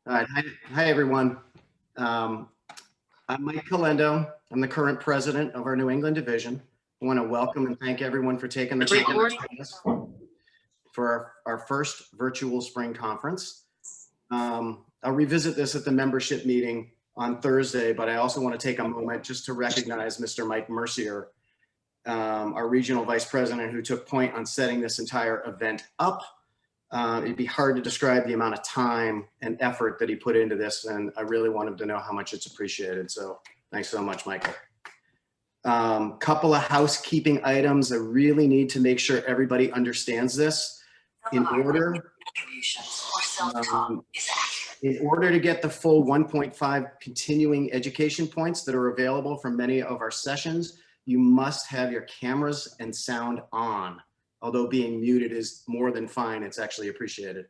All right. Hi, everyone. I'm Mike Calendo. I'm the current president of our New England division. I want to welcome and thank everyone for taking the time to join us for our first virtual spring conference. I'll revisit this at the membership meeting on Thursday, but I also want to take a moment just to recognize Mr. Mike Mercier, our regional vice president, who took point on setting this entire event up. It'd be hard to describe the amount of time and effort that he put into this, and I really want him to know how much it's appreciated. So thanks so much, Michael. Couple of housekeeping items. I really need to make sure everybody understands this. In order to get the full 1.5 continuing education points that are available from many of our sessions, you must have your cameras and sound on. Although being muted is more than fine, it's actually appreciated.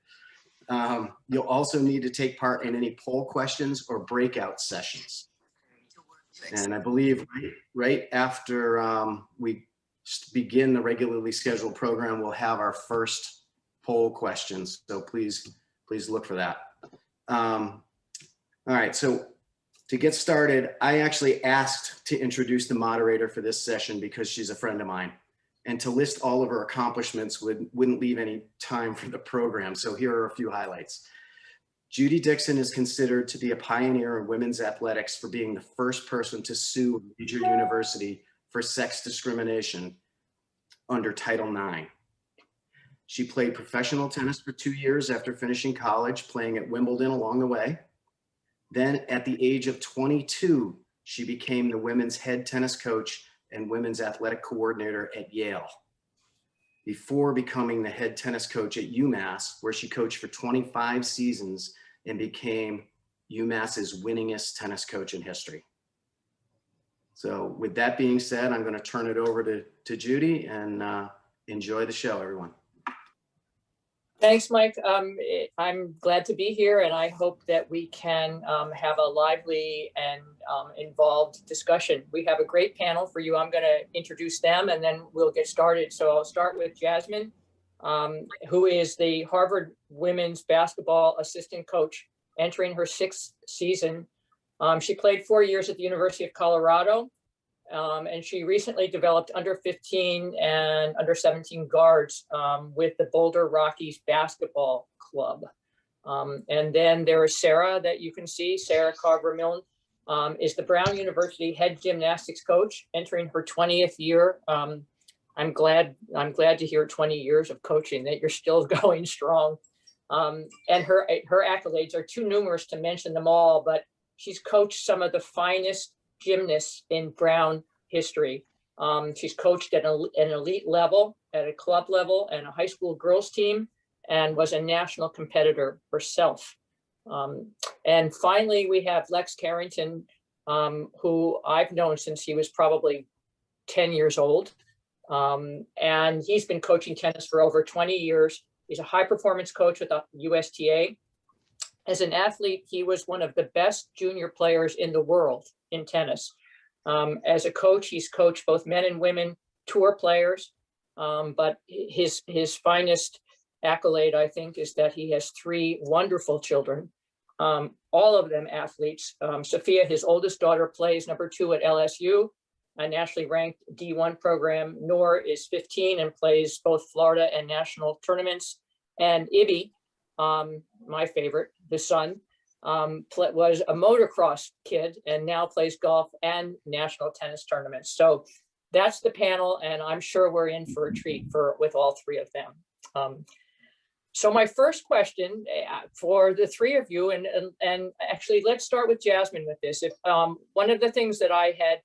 You'll also need to take part in any poll questions or breakout sessions. And I believe right after we begin the regularly scheduled program, we'll have our first poll questions. So please look for that. All right, so to get started, I actually asked to introduce the moderator for this session because she's a friend of mine. And to list all of her accomplishments wouldn't leave any time for the program. So here are a few highlights. Judy Dixon is considered to be a pioneer in women's athletics for being the first person to sue a major university for sex discrimination under Title IX. She played professional tennis for 2 years after finishing college, playing at Wimbledon along the way. Then at the age of 22, she became the women's head tennis coach and women's athletic coordinator at Yale, before becoming the head tennis coach at UMass, where she coached for 25 seasons and became UMass's winningest tennis coach in history. So with that being said, I'm going to turn it over to Judy, and enjoy the show, everyone. Thanks, Mike. I'm glad to be here, and I hope that we can have a lively and involved discussion. We have a great panel for you. I'm going to introduce them, and then we'll get started. So I'll start with Jasmine, who is the Harvard women's basketball assistant coach, entering her 6th season. She played 4 years at the University of Colorado, and she recently developed under 15 and under 17 guards with the Boulder Rockies basketball club. And then there is Sara that you can see. Sara Carver-Milne is the Brown University head gymnastics coach, entering her 20th year. I'm glad to hear 20 years of coaching, that you're still going strong. And her accolades are too numerous to mention them all, but she's coached some of the finest gymnasts in Brown history. She's coached at an elite level, at a club level, and a high school girls team, and was a national competitor herself. And finally, we have Lex Carrington, who I've known since he was probably 10 years old. And he's been coaching tennis for over 20 years. He's a high performance coach with the USTA. As an athlete, he was one of the best junior players in the world in tennis. As a coach, he's coached both men and women tour players, but his finest accolade, I think, is that he has 3 wonderful children, all of them athletes. Sophia, his oldest daughter, plays number 2 at LSU, a nationally ranked D1 program. Noor is 15 and plays both Florida and national tournaments. And Ibby, my favorite, the son, was a motocross kid and now plays golf and national tennis tournaments. So that's the panel, and I'm sure we're in for a treat with all 3 of them. So my first question for the 3 of you, and actually let's start with Jasmine with this. If one of the things that I had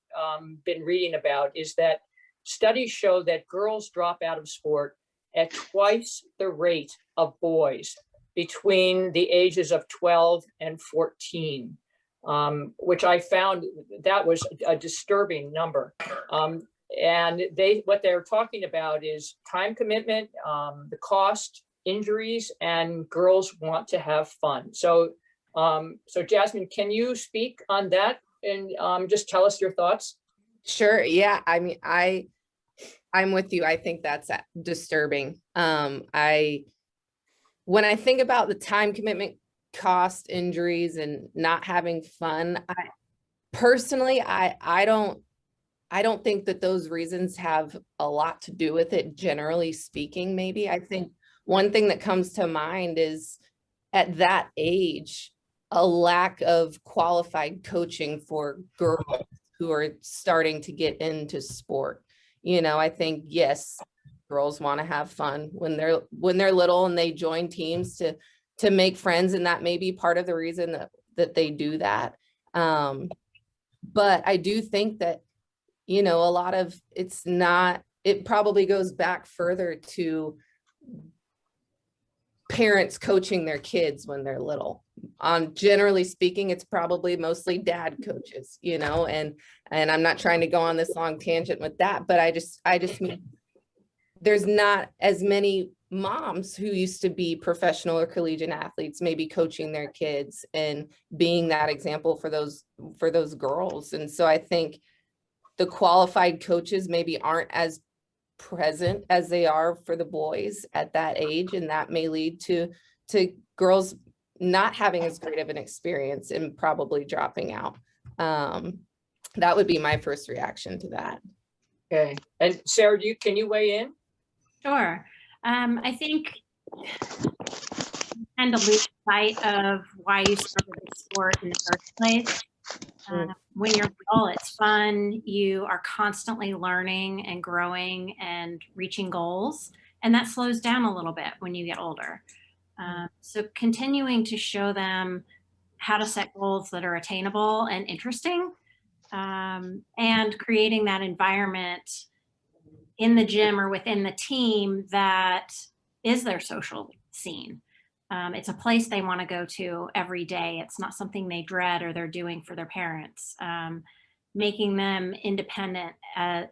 been reading about is that studies show that girls drop out of sport at twice the rate of boys between the ages of 12 and 14, which I found that was a disturbing number. And what they're talking about is time commitment, the cost, injuries, and girls want to have fun. So, so Jasmine, can you speak on that and just tell us your thoughts? Sure. Yeah. I mean, I'm with you. I think that's disturbing. When I think about the time commitment cost injuries and not having fun. Personally, I don't think that those reasons have a lot to do with it, generally speaking. Maybe I think one thing that comes to mind is at that age, a lack of qualified coaching for girls who are starting to get into sport. I think, yes, girls want to have fun when they're little and they join teams to make friends, and that may be part of the reason that they do that. But I do think that, a lot of it probably goes back further to parents coaching their kids when they're little. Generally speaking, it's probably mostly dad coaches, and I'm not trying to go on this long tangent with that, but I just mean there's not as many moms who used to be professional or collegiate athletes, maybe coaching their kids and being that example for those girls. And so I think the qualified coaches maybe aren't as present as they are for the boys at that age, and that may lead to girls not having as great of an experience and probably dropping out. That would be my first reaction to that. Okay. And Sarah, can you weigh in? Sure. I think you tend to lose sight of why you started the sport in the first place. When you're little, it's fun. You are constantly learning and growing and reaching goals, and that slows down a little bit when you get older. So continuing to show them how to set goals that are attainable and interesting, and creating that environment in the gym or within the team that is their social scene. It's a place they want to go to every day. It's not something they dread or they're doing for their parents. Making them independent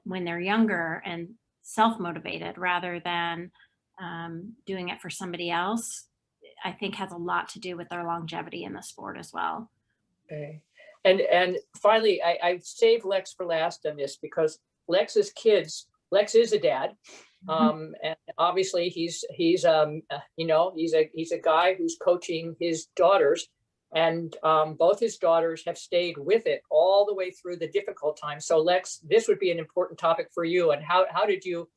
when they're younger and self-motivated rather than doing it for somebody else, I think has a lot to do with their longevity in the sport as well. Okay. And finally, I saved Lex for last on this because Lex is a dad. And obviously he's a guy who's coaching his daughters, and both his daughters have stayed with it all the way through the difficult times. So Lex, this would be an important topic for you. And how did you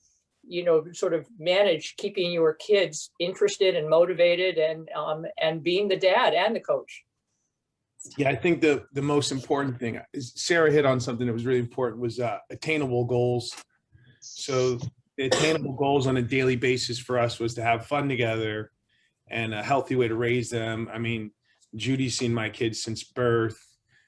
sort of manage keeping your kids interested and motivated and being the dad and the coach? Yeah, I think the most important thing is Sarah hit on something that was really important was attainable goals. So the attainable goals on a daily basis for us was to have fun together and a healthy way to raise them. I mean, Judy's seen my kids since birth.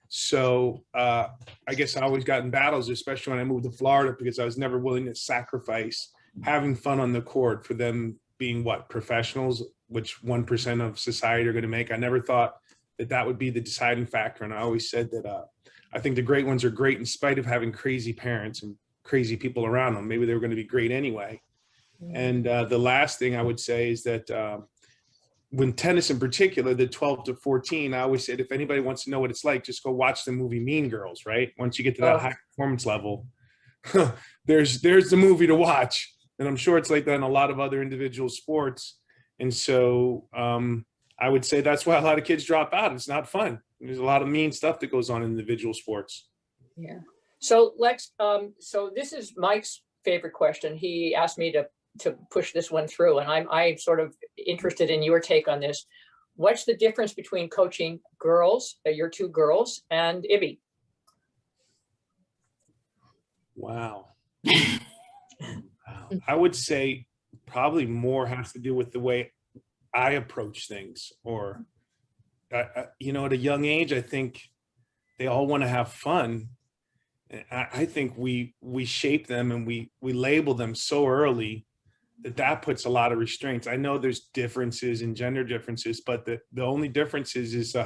So I guess I always got in battles, especially when I moved to Florida, because I was never willing to sacrifice having fun on the court for them being professionals, which 1% of society are going to make. I never thought that would be the deciding factor. And I always said that I think the great ones are great in spite of having crazy parents and crazy people around them. Maybe they were going to be great anyway. And the last thing I would say is that when tennis in particular, the 12 to 14, I always said, if anybody wants to know what it's like, just go watch the movie Mean Girls, right? Once you get to that high performance level, there's the movie to watch. And I'm sure it's like that in a lot of other individual sports. And so I would say that's why a lot of kids drop out. It's not fun. There's a lot of mean stuff that goes on in individual sports. Yeah. So Lex, so this is Mike's favorite question. He asked me to push this one through, and I'm sort of interested in your take on this. What's the difference between coaching girls, your two girls, and Ibby? Wow. I would say probably more has to do with the way I approach things, or, at a young age, I think they all want to have fun. I think we shape them and we label them so early that puts a lot of restraints. I know there's differences in gender differences, but the only difference is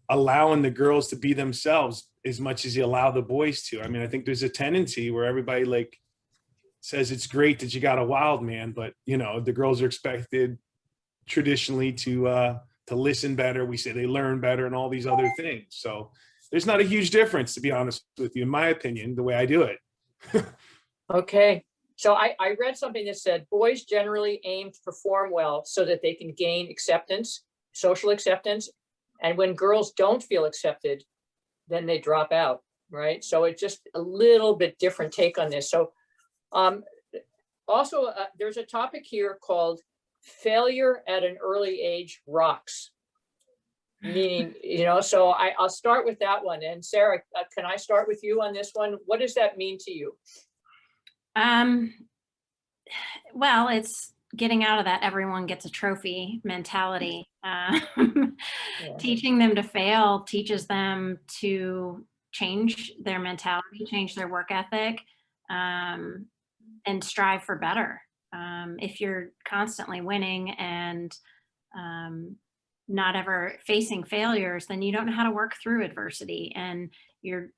allowing the girls to be themselves as much as you allow the boys to. I mean, I think there's a tendency where everybody says it's great that you got a wild man, but the girls are expected traditionally to listen better. We say they learn better and all these other things. So there's not a huge difference, to be honest with you, in my opinion, the way I do it. Okay. So I read something that said boys generally aim to perform well so that they can gain acceptance, social acceptance. And when girls don't feel accepted, then they drop out, right? So it's just a little bit different take on this. So also, there's a topic here called failure at an early age rocks. Meaning, so I'll start with that one. And Sara, can I start with you on this one? What does that mean to you? Well, it's getting out of that everyone gets a trophy mentality. Teaching them to fail teaches them to change their mentality, change their work ethic, and strive for better. If you're constantly winning and not ever facing failures, then you don't know how to work through adversity, and you're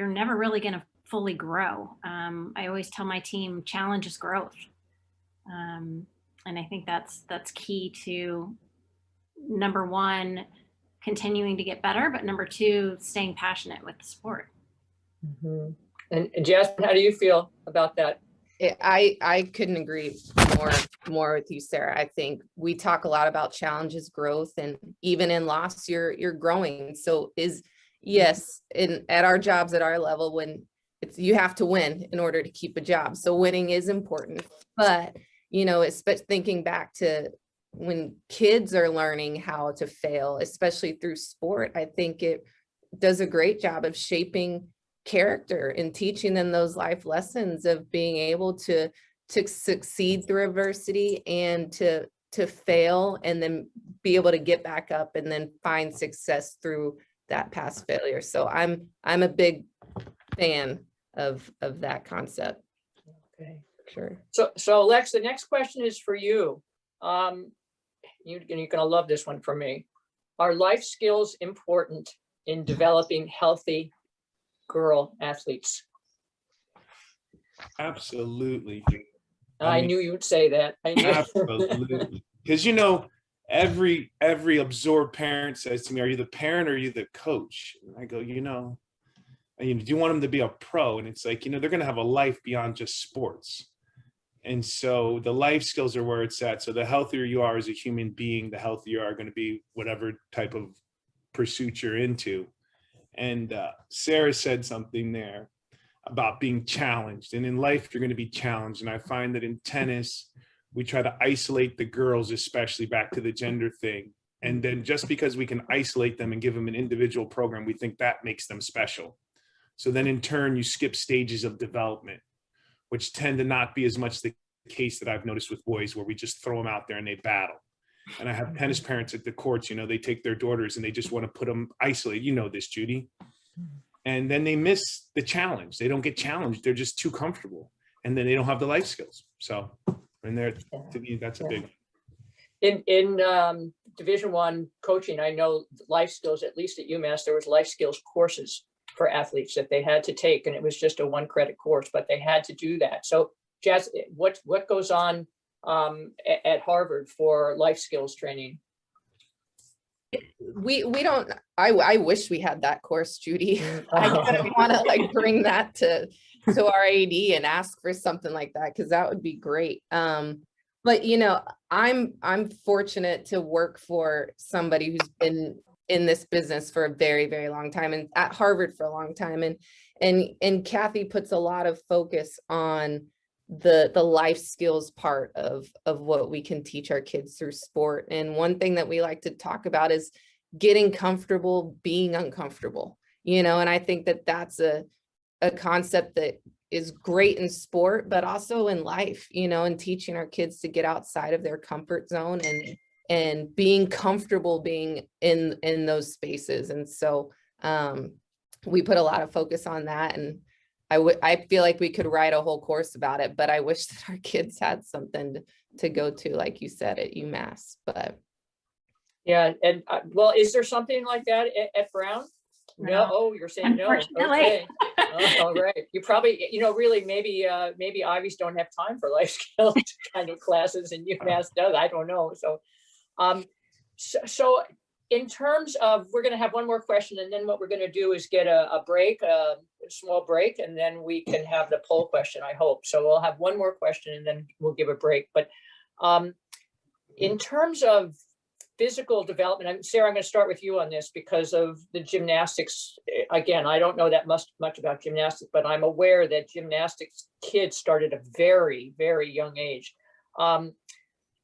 never really going to fully grow. I always tell my team, challenge is growth. And I think that's key to, number one, continuing to get better, but number two, staying passionate with the sport. Mm-hmm. And Jasmine, how do you feel about that? I couldn't agree more with you, Sara. I think we talk a lot about challenges, growth, and even in loss, you're growing. So yes, at our jobs, at our level, when you have to win in order to keep a job. So winning is important, but thinking back to when kids are learning how to fail, especially through sport, I think it does a great job of shaping character and teaching them those life lessons of being able to succeed through adversity and to fail and then be able to get back up and then find success through that past failure. So I'm a big fan of that concept. Okay, sure. So Lex, the next question is for you. You're gonna love this one for me. Are life skills important in developing healthy girl athletes? Absolutely. I knew you would say that. I knew. Absolutely. Because every absorbed parent says to me, "Are you the parent or are you the coach?" And I go, do you want them to be a pro? And it's like, they're going to have a life beyond just sports. And so the life skills are where it's at. So the healthier you are as a human being, the healthier you are going to be whatever type of pursuit you're into. And Sara said something there about being challenged. And in life, you're going to be challenged. And I find that in tennis, we try to isolate the girls, especially back to the gender thing. And then just because we can isolate them and give them an individual program, we think that makes them special. So then in turn, you skip stages of development, which tend to not be as much the case that I've noticed with boys, where we just throw them out there and they battle. And I have tennis parents at the courts, they take their daughters and they just want to put them isolated. You know this, Judy. And then they miss the challenge. They don't get challenged. They're just too comfortable. And then they don't have the life skills. So, and there, to me, that's a big. In Division I coaching, I know life skills, at least at UMass, there was life skills courses for athletes that they had to take, and it was just a 1-credit course, but they had to do that. So, Jess, what goes on at Harvard for life skills training? We don't, I wish we had that course, Judy. I kind of want to bring that to our AD and ask for something like that, because that would be great. But I'm fortunate to work for somebody who's been in this business for a very, very long time, and at Harvard for a long time. And Kathy puts a lot of focus on the life skills part of what we can teach our kids through sport. And one thing that we like to talk about is getting comfortable being uncomfortable, and I think that that's a concept that is great in sport, but also in life, and teaching our kids to get outside of their comfort zone and being comfortable being in those spaces. And so we put a lot of focus on that, and I feel like we could write a whole course about it, but I wish that our kids had something to go to, like you said, at UMass. But yeah, and well, is there something like that at Brown? No. Oh, you're saying no. Okay. All right. You probably, really maybe Ivies don't have time for life skills kind of classes, and UMass does. I don't know. So, so in terms of, we're going to have one more question, and then what we're going to do is get a break, a small break, and then we can have the poll question, I hope. So we'll have one more question and then we'll give a break. But in terms of physical development, Sarah, I'm going to start with you on this because of the gymnastics. Again, I don't know that much about gymnastics, but I'm aware that gymnastics kids start at a very, very young age.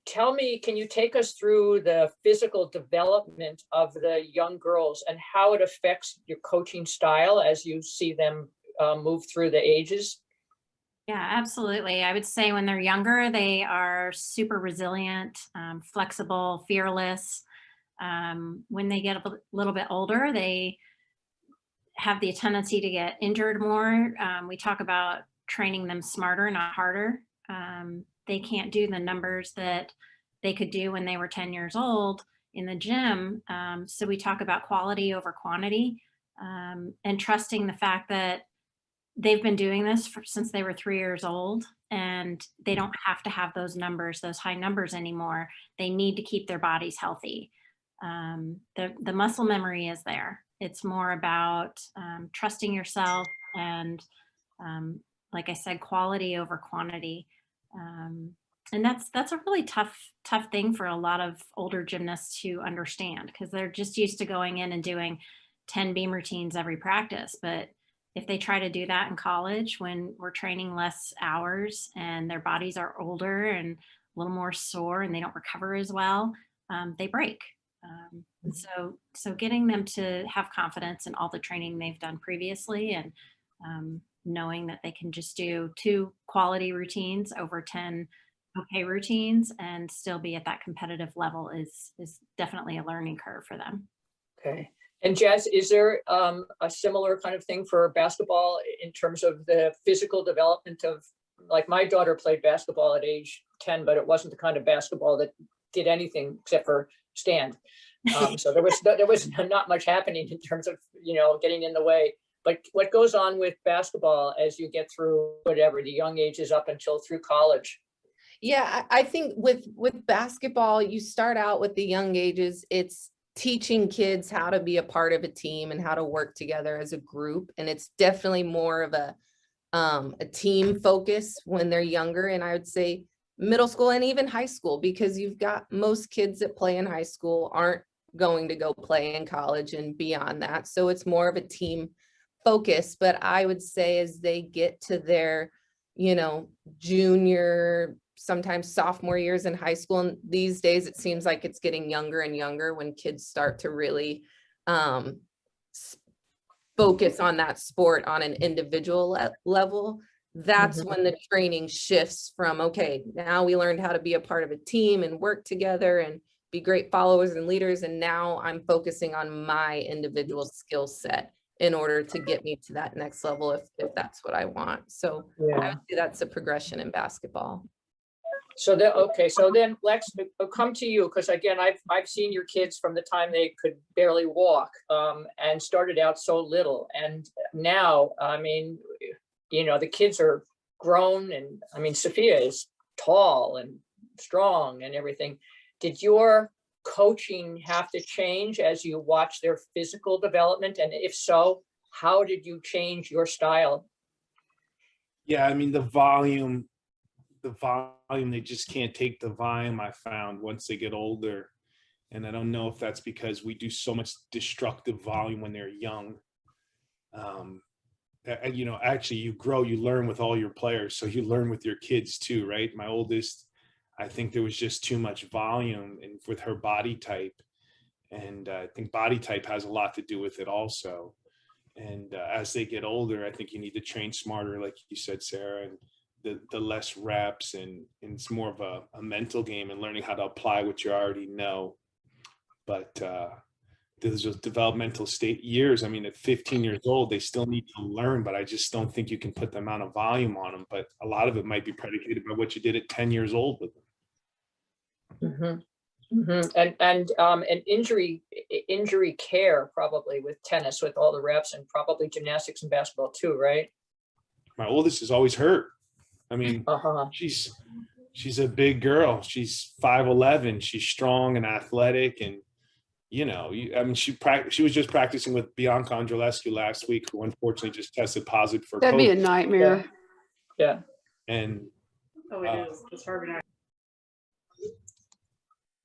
Tell me, can you take us through the physical development of the young girls and how it affects your coaching style as you see them move through the ages? Yeah, absolutely. I would say when they're younger, they are super resilient, flexible, fearless. When they get a little bit older, they have the tendency to get injured more. We talk about training them smarter, not harder. They can't do the numbers that they could do when they were 10 years old in the gym. So we talk about quality over quantity, and trusting the fact that they've been doing this since they were 3 years old, and they don't have to have those numbers, those high numbers anymore. They need to keep their bodies healthy. The muscle memory is there. It's more about trusting yourself and, like I said, quality over quantity. And that's a really tough thing for a lot of older gymnasts to understand, because they're just used to going in and doing 10 beam routines every practice. But if they try to do that in college when we're training less hours and their bodies are older and a little more sore and they don't recover as well, they break. And so getting them to have confidence in all the training they've done previously, and knowing that they can just do 2 quality routines over 10 okay routines and still be at that competitive level is definitely a learning curve for them. Okay. And Jazz, is there a similar kind of thing for basketball in terms of the physical development of, like, my daughter played basketball at age 10, but it wasn't the kind of basketball that did anything except for stand. So there was not much happening in terms of, getting in the way. But what goes on with basketball as you get through whatever the young ages up until through college? Yeah, I think with basketball, you start out with the young ages. It's teaching kids how to be a part of a team and how to work together as a group. And it's definitely more of a team focus when they're younger. And I would say middle school and even high school, because you've got most kids that play in high school aren't going to go play in college and beyond that. So it's more of a team focus. But I would say as they get to their, junior, sometimes sophomore years in high school, and these days it seems like it's getting younger and younger when kids start to really focus on that sport on an individual level. That's when the training shifts from, okay, now we learned how to be a part of a team and work together and be great followers and leaders, and now I'm focusing on my individual skill set in order to get me to that next level if that's what I want. So I would say that's a progression in basketball. So then Lex, I'll come to you, because again, I've seen your kids from the time they could barely walk, and started out so little, and now, the kids are grown, and Sophia is tall and strong and everything. Did your coaching have to change as you watch their physical development? And if so, how did you change your style? Yeah, the volume, they just can't take the volume, I found, once they get older. And I don't know if that's because we do so much destructive volume when they're young. Actually you grow, you learn with all your players. So you learn with your kids too, right? My oldest, I think there was just too much volume with her body type. And I think body type has a lot to do with it also. And as they get older, I think you need to train smarter, like you said, Sarah, and the less reps, and it's more of a mental game and learning how to apply what you already know. But there's those developmental state years. At 15 years old, they still need to learn, but I just don't think you can put the amount of volume on them. But a lot of it might be predicated by what you did at 10 years old with them. And injury care probably with tennis, with all the reps, and probably gymnastics and basketball too, right? My oldest is always hurt. She's a big girl. She's 5'11". She's strong and athletic, and she was just practicing with Bianca Andrelescu last week, who unfortunately just tested positive for That'd COVID. be a nightmare. Yeah. And Oh, it is. It's hard.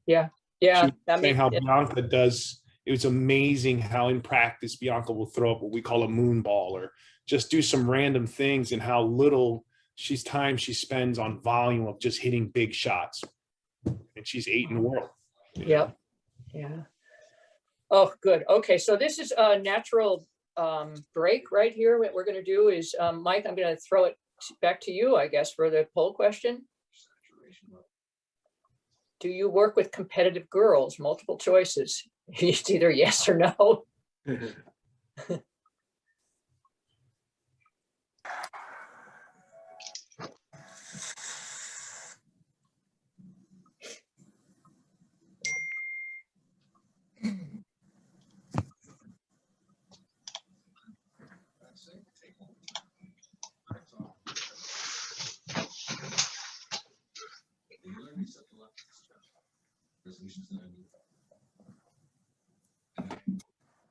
Yeah. Yeah, She I was saying mean, how Bianca does, it was amazing how in practice Bianca will throw up what we call a moon ball or just do some random things, and how little time she spends on volume of just hitting big shots. And she's 8 in the world. yep, yeah. Oh, good. Okay, so this is a natural break right here. What we're going to do is, Mike, I'm going to throw it back to you, I guess, for the poll question. Do you work with competitive girls? Multiple choices. It's either yes or no.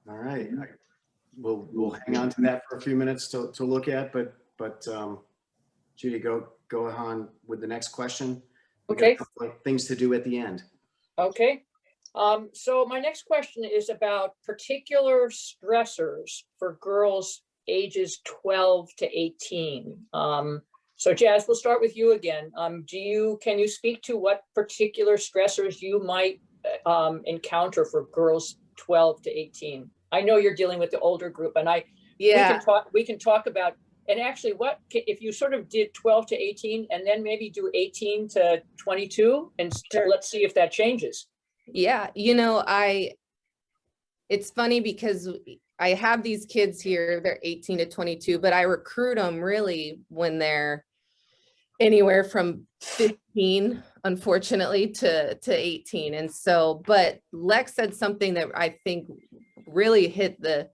All right. We'll hang on to that for a few minutes to look at, but Judy, go on with the next question. We got a Okay. couple of things to do at the end. Okay. So my next question is about particular stressors for girls ages 12 to 18. So Jazz, we'll start with you again. Can you speak to what particular stressors you might encounter for girls 12 to 18? I know you're dealing with the older group, and Yeah, we can talk about, and actually what, if you sort of did 12 to 18 and then maybe do 18 to 22 and Sure. let's see if that changes. yeah. It's funny because I have these kids here, they're 18 to 22, but I recruit them really when they're anywhere from 15, unfortunately, to 18. And so, but Lex said something that I think really hit the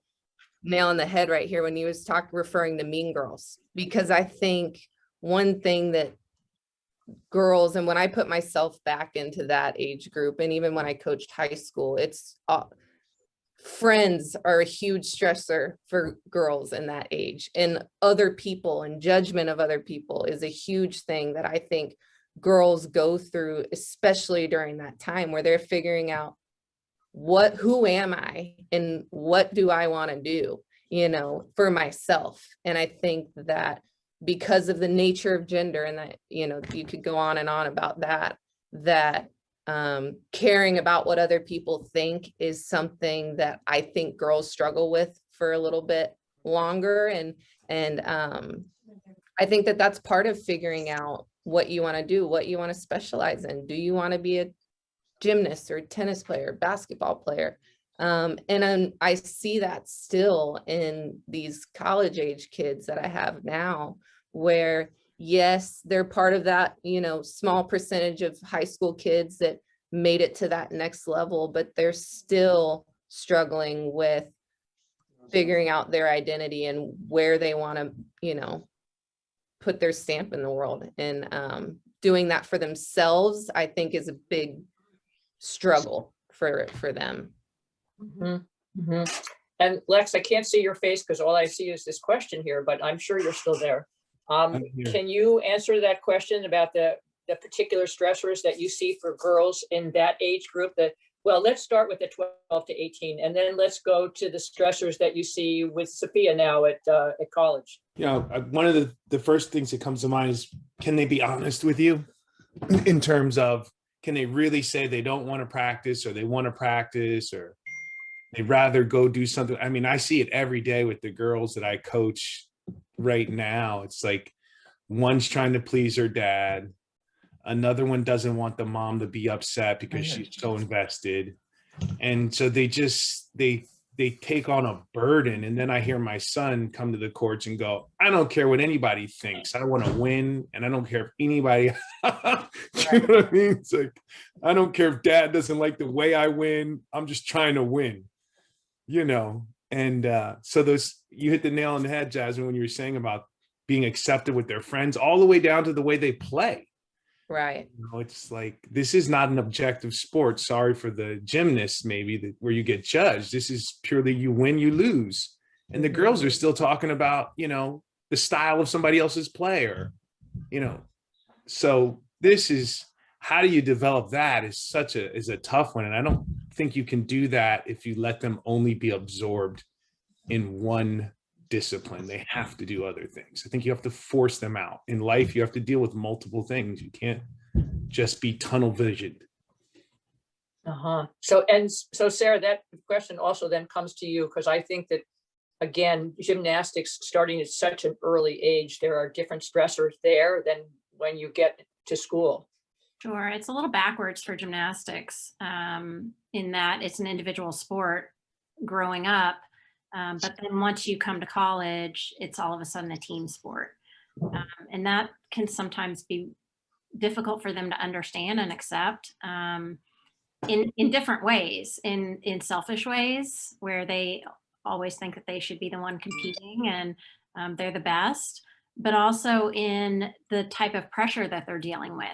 nail on the head right here when he was referring to Mean Girls, because I think one thing that girls, and when I put myself back into that age group, and even when I coached high school, it's friends are a huge stressor for girls in that age, and other people and judgment of other people is a huge thing that I think girls go through, especially during that time where they're figuring out who am I and what do I want to do, for myself. And I think that because of the nature of gender, and that, you could go on and on about that caring about what other people think is something that I think girls struggle with for a little bit longer. And I think that that's part of figuring out what you want to do, what you want to specialize in. Do you want to be a gymnast or a tennis player, basketball player? And I see that still in these college age kids that I have now, where yes, they're part of that, small percentage of high school kids that made it to that next level, but they're still struggling with figuring out their identity and where they want to, put their stamp in the world. And doing that for themselves, I think, is a big struggle for them. Mm-hmm. Mm-hmm. And Lex, I can't see your face because all I see is this question here, but I'm sure you're still there. Can you answer that question about the particular stressors that you see for girls in that age group? Well, let's start with the 12 to 18, and then let's go to the stressors that you see with Sophia now at college. One of the first things that comes to mind is, can they be honest with you in terms of, can they really say they don't want to practice, or they want to practice, or they'd rather go do something? I mean, I see it every day with the girls that I coach right now. It's like one's trying to please her dad. Another one doesn't want the mom to be upset because she's so invested. And so they take on a burden. And then I hear my son come to the courts and go, I don't care what anybody thinks. I want to win. And I don't care if anybody, you know what I mean? It's like, I don't care if dad doesn't like the way I win. I'm just trying to win, And so you hit the nail on the head, Jasmine, when you were saying about being accepted with their friends, all the way down to the way they play. Right. It's like, this is not an objective sport. Sorry for the gymnasts, maybe, where you get judged. This is purely you win, you lose. And the girls are still talking about, the style of somebody else's play, or, so this is how do you develop that is a tough one. And I don't think you can do that if you let them only be absorbed in one discipline. They have to do other things. I think you have to force them out. In life, you have to deal with multiple things. You can't just be tunnel visioned. So Sarah, that question also then comes to you, because I think that, again, gymnastics starting at such an early age, there are different stressors there than when you get to school. Sure, it's a little backwards for gymnastics in that it's an individual sport growing up, but then once you come to college, it's all of a sudden a team sport, and that can sometimes be difficult for them to understand and accept in different ways, in selfish ways where they always think that they should be the one competing and they're the best, but also in the type of pressure that they're dealing with.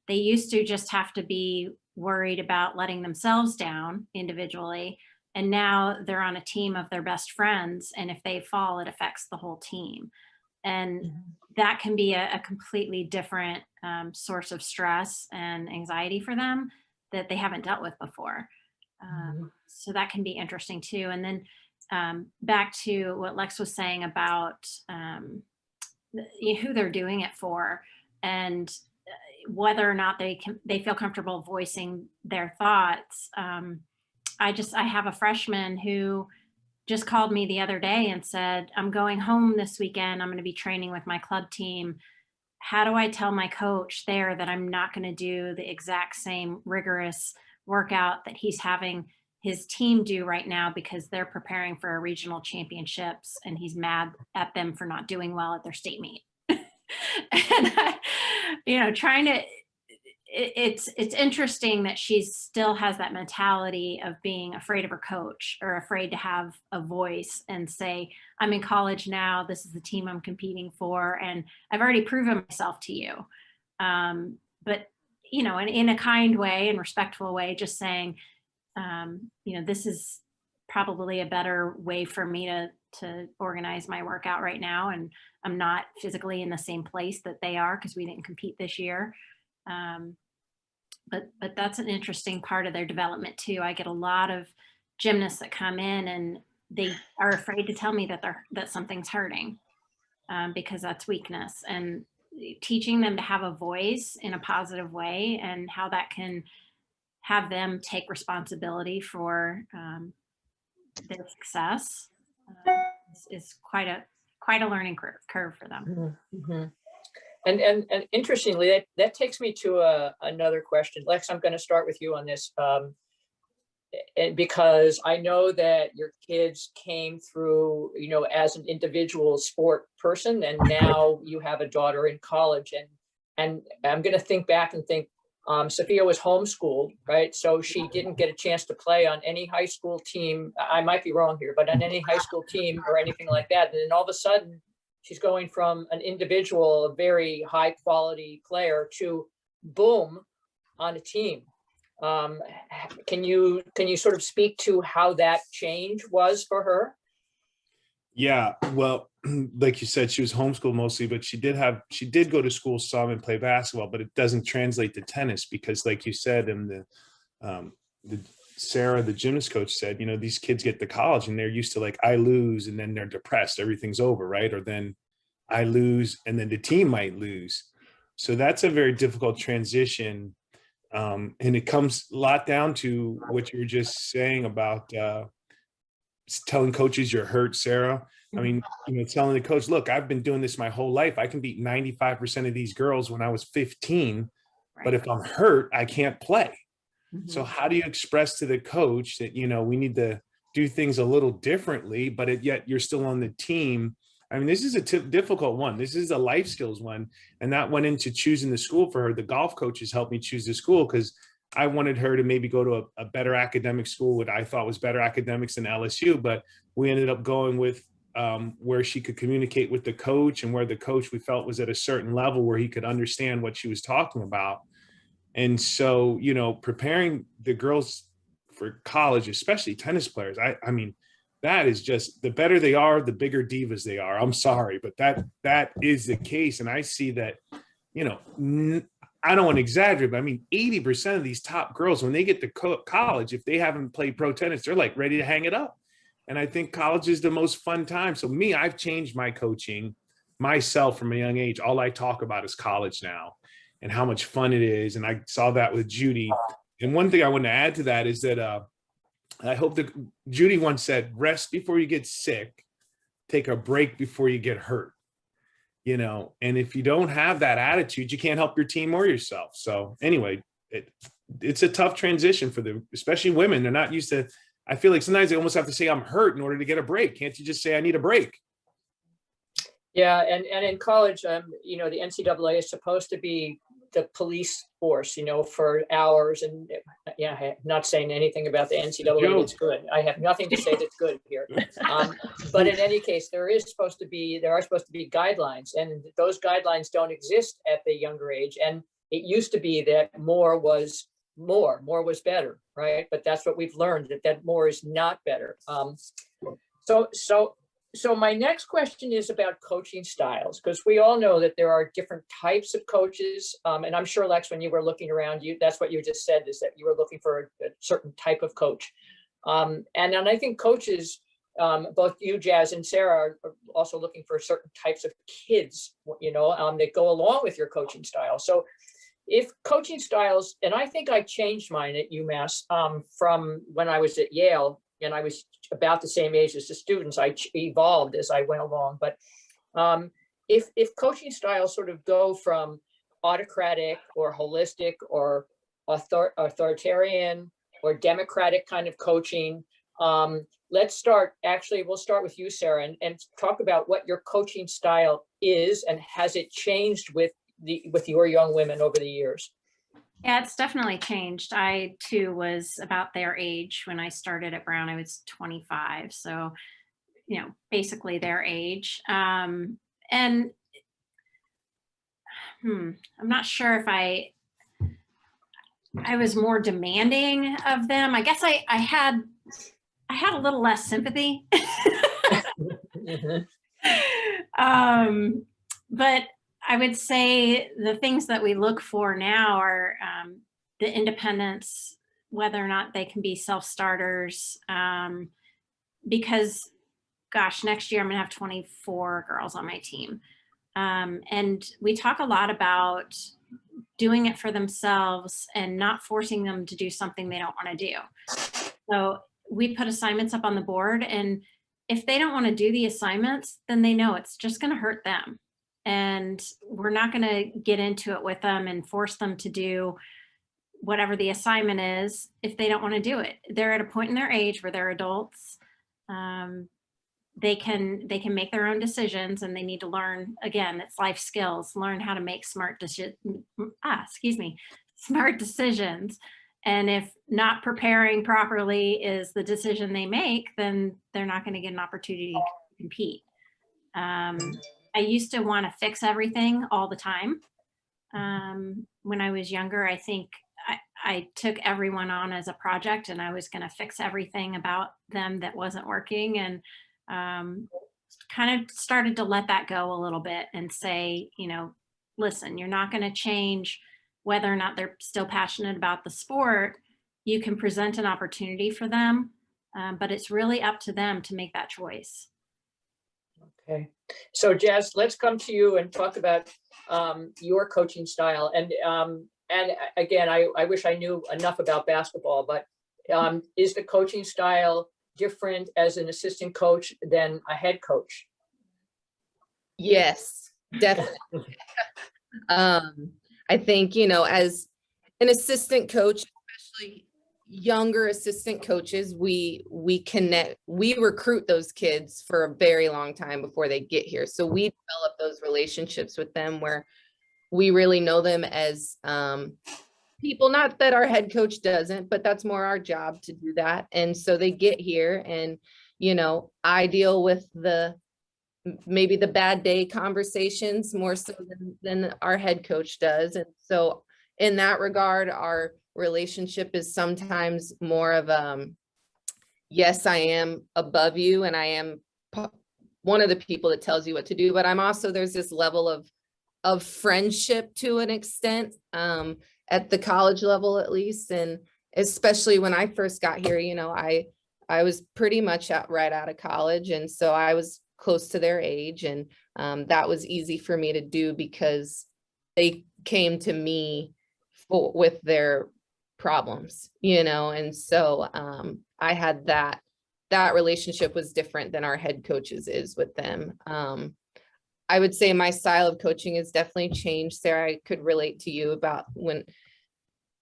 They used to just have to be worried about letting themselves down individually. And now they're on a team of their best friends. And if they fall, it affects the whole team. And that can be a completely different source of stress and anxiety for them that they haven't dealt with before. So that can be interesting too. And then back to what Lex was saying about who they're doing it for, and whether or not they feel comfortable voicing their thoughts. I have a freshman who just called me the other day and said, I'm going home this weekend. I'm going to be training with my club team. How do I tell my coach there that I'm not going to do the exact same rigorous workout that he's having his team do right now because they're preparing for a regional championships and he's mad at them for not doing well at their state meet? And it's interesting that she still has that mentality of being afraid of her coach or afraid to have a voice and say, I'm in college now, this is the team I'm competing for, and I've already proven myself to you. But in a kind way and respectful way, just saying, this is probably a better way for me to organize my workout right now. And I'm not physically in the same place that they are because we didn't compete this year. But that's an interesting part of their development too. I get a lot of gymnasts that come in and they are afraid to tell me that something's hurting because that's weakness, and teaching them to have a voice in a positive way and how that can have them take responsibility for their success is quite a learning curve for them. Mm-hmm. And interestingly, that takes me to another question. Lex, I'm going to start with you on this, and because I know that your kids came through, as an individual sport person, and now you have a daughter in college, and I'm going to think back and think, Sophia was homeschooled, right? So she didn't get a chance to play on any high school team. I might be wrong here, but on any high school team or anything like that. And then all of a sudden, she's going from an individual, a very high quality player, to boom, on a team. Can you sort of speak to how that change was for her? Yeah, well, like you said, she was homeschooled mostly, but she did go to school some and play basketball, but it doesn't translate to tennis because, like you said, and the Sarah, the gymnast coach, said, these kids get to college and they're used to, like, I lose and then they're depressed, everything's over, right? Or then I lose and then the team might lose. So that's a very difficult transition. And it comes a lot down to what you were just saying about telling coaches you're hurt, Sarah. I mean, telling the coach, look, I've been doing this my whole life. I can beat 95% of these girls when I was 15, right. But if I'm hurt, I can't play. Mm-hmm. So how do you express to the coach that, we need to do things a little differently, but yet you're still on the team? I mean, this is a difficult one. This is a life skills one. And that went into choosing the school for her. The golf coaches helped me choose the school because I wanted her to maybe go to a better academic school, what I thought was better academics than LSU, but we ended up going with where she could communicate with the coach and where the coach we felt was at a certain level where he could understand what she was talking about. And so, preparing the girls for college, especially tennis players, I mean, that is just, the better they are, the bigger divas they are. I'm sorry, but that is the case. And I see that, I don't want to exaggerate, but I mean, 80% of these top girls, when they get to college, if they haven't played pro tennis, they're like ready to hang it up. And I think college is the most fun time. So me, I've changed my coaching myself from a young age. All I talk about is college now and how much fun it is. And I saw that with Judy. And one thing I want to add to that is that I hope that Judy once said, rest before you get sick, take a break before you get hurt. You know, and if you don't have that attitude, you can't help your team or yourself. So anyway, it's a tough transition for them, especially women. They're not used to, I feel like sometimes they almost have to say I'm hurt in order to get a break. Can't you just say I need a break? Yeah, and in college, you know, the NCAA is supposed to be the police force, you know, for hours. And yeah, I'm not saying anything about the NCAA that's good. I have nothing to say that's good here. But in any case, there are supposed to be guidelines, and those guidelines don't exist at the younger age. And it used to be that more was better, right? But that's what we've learned, that more is not better. So my next question is about coaching styles, because we all know that there are different types of coaches. And I'm sure, Lex, when you were looking around, that's what you just said, is that you were looking for a certain type of coach. And then I think coaches, both you, Jazz, and Sara, are also looking for certain types of kids, you know, that go along with your coaching style. So if coaching styles, and I think I changed mine at UMass from when I was at Yale, and I was about the same age as the students. I evolved as I went along. But if coaching styles sort of go from autocratic or holistic or authoritarian or democratic kind of coaching, we'll start with you, Sara, and talk about what your coaching style is, and has it changed with your young women over the years? Yeah, it's definitely changed. I too was about their age when I started at Brown. I was 25, so you know, basically their age. And I'm not sure if I was more demanding of them. I guess I had a little less sympathy. But I would say the things that we look for now are the independence, whether or not they can be self-starters, because, gosh, next year I'm going to have 24 girls on my team. And we talk a lot about doing it for themselves and not forcing them to do something they don't want to do. So we put assignments up on the board, and if they don't want to do the assignments, then they know it's just going to hurt them. And we're not going to get into it with them and force them to do whatever the assignment is if they don't want to do it. They're at a point in their age where they're adults. They can make their own decisions, and they need to learn, again, it's life skills, learn how to make smart decisions. And if not preparing properly is the decision they make, then they're not going to get an opportunity to compete. I used to want to fix everything all the time. When I was younger, I think I took everyone on as a project, and I was going to fix everything about them that wasn't working, and kind of started to let that go a little bit and say, you know, listen, you're not going to change whether or not they're still passionate about the sport. You can present an opportunity for them, but it's really up to them to make that choice. Okay, so Jazz, let's come to you and talk about your coaching style. And again, I wish I knew enough about basketball, but is the coaching style different as an assistant coach than a head coach? Yes, definitely. I think, you know, as an assistant coach, especially younger assistant coaches, we recruit those kids for a very long time before they get here. So we develop those relationships with them where we really know them as people, not that our head coach doesn't, but that's more our job to do that. And so they get here, and, you know, I deal with maybe the bad day conversations more so than our head coach does. And so in that regard, our relationship is sometimes more of yes, I am above you, and I am one of the people that tells you what to do, but I'm also, there's this level of of friendship to an extent, at the college level at least. And especially when I first got here, you know, I was pretty much right out of college. And so I was close to their age, and that was easy for me to do because they came to me with their problems, you know. And so I had that relationship was different than our head coaches is with them. I would say my style of coaching has definitely changed. Sarah, I could relate to you about when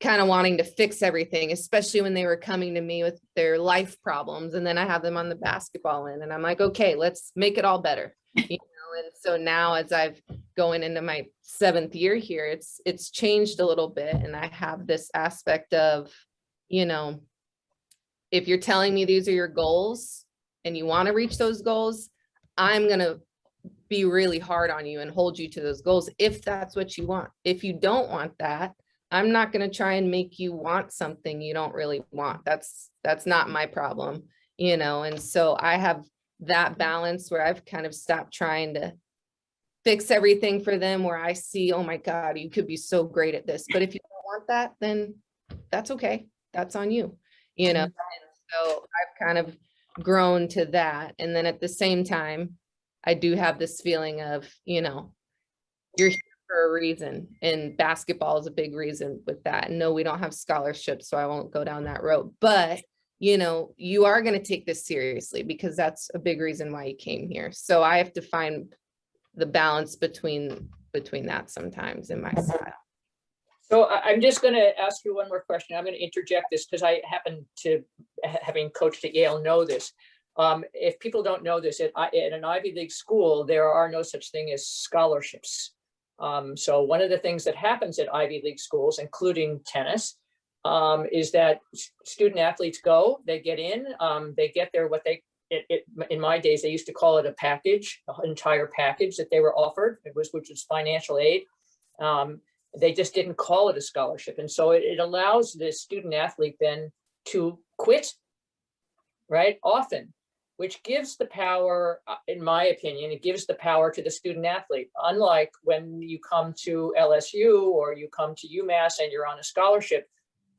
kind of wanting to fix everything, especially when they were coming to me with their life problems. And then I have them on the basketball end, and I'm like, okay, let's make it all better. You know? And so now as I've going into my 7th year here, it's changed a little bit. And I have this aspect of, you know, if you're telling me these are your goals and you want to reach those goals, I'm going to be really hard on you and hold you to those goals if that's what you want. If you don't want that, I'm not going to try and make you want something you don't really want. That's not my problem, you know. And so I have that balance where I've kind of stopped trying to fix everything for them, where I see, oh my God, you could be so great at this. But if you don't want that, then that's okay. That's on you, you know. And so I've kind of grown to that. And then at the same time, I do have this feeling of, you know, you're here for a reason, and basketball is a big reason with that. And no, we don't have scholarships, so I won't go down that road. But, you know, you are going to take this seriously because that's a big reason why you came here. So I have to find the balance between that sometimes in my style. So I'm just going to ask you one more question. I'm going to interject this because I happen to, having coached at Yale, know this. If people don't know this, at an Ivy League school, there are no such thing as scholarships. So one of the things that happens at Ivy League schools, including tennis, is that student athletes go, they get in, they get their, in my days, they used to call it a package, an entire package that they were offered, which was financial aid. They just didn't call it a scholarship. And so it allows the student athlete then to quit, right, often, which gives the power, in my opinion, it gives the power to the student athlete. Unlike when you come to LSU or you come to UMass and you're on a scholarship,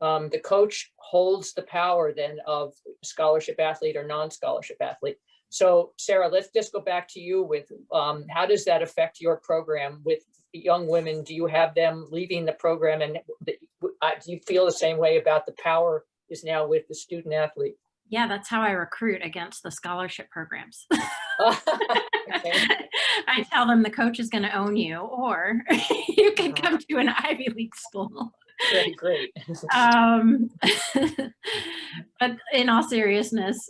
the coach holds the power then of scholarship athlete or non-scholarship athlete. So Sarah, let's just go back to you with how does that affect your program with young women? Do you have them leaving the program, and do you feel the same way about the power is now with the student athlete? Yeah, that's how I recruit against the scholarship programs. Okay. I tell them the coach is going to own you, or you can come to an Ivy League school. Great. But in all seriousness,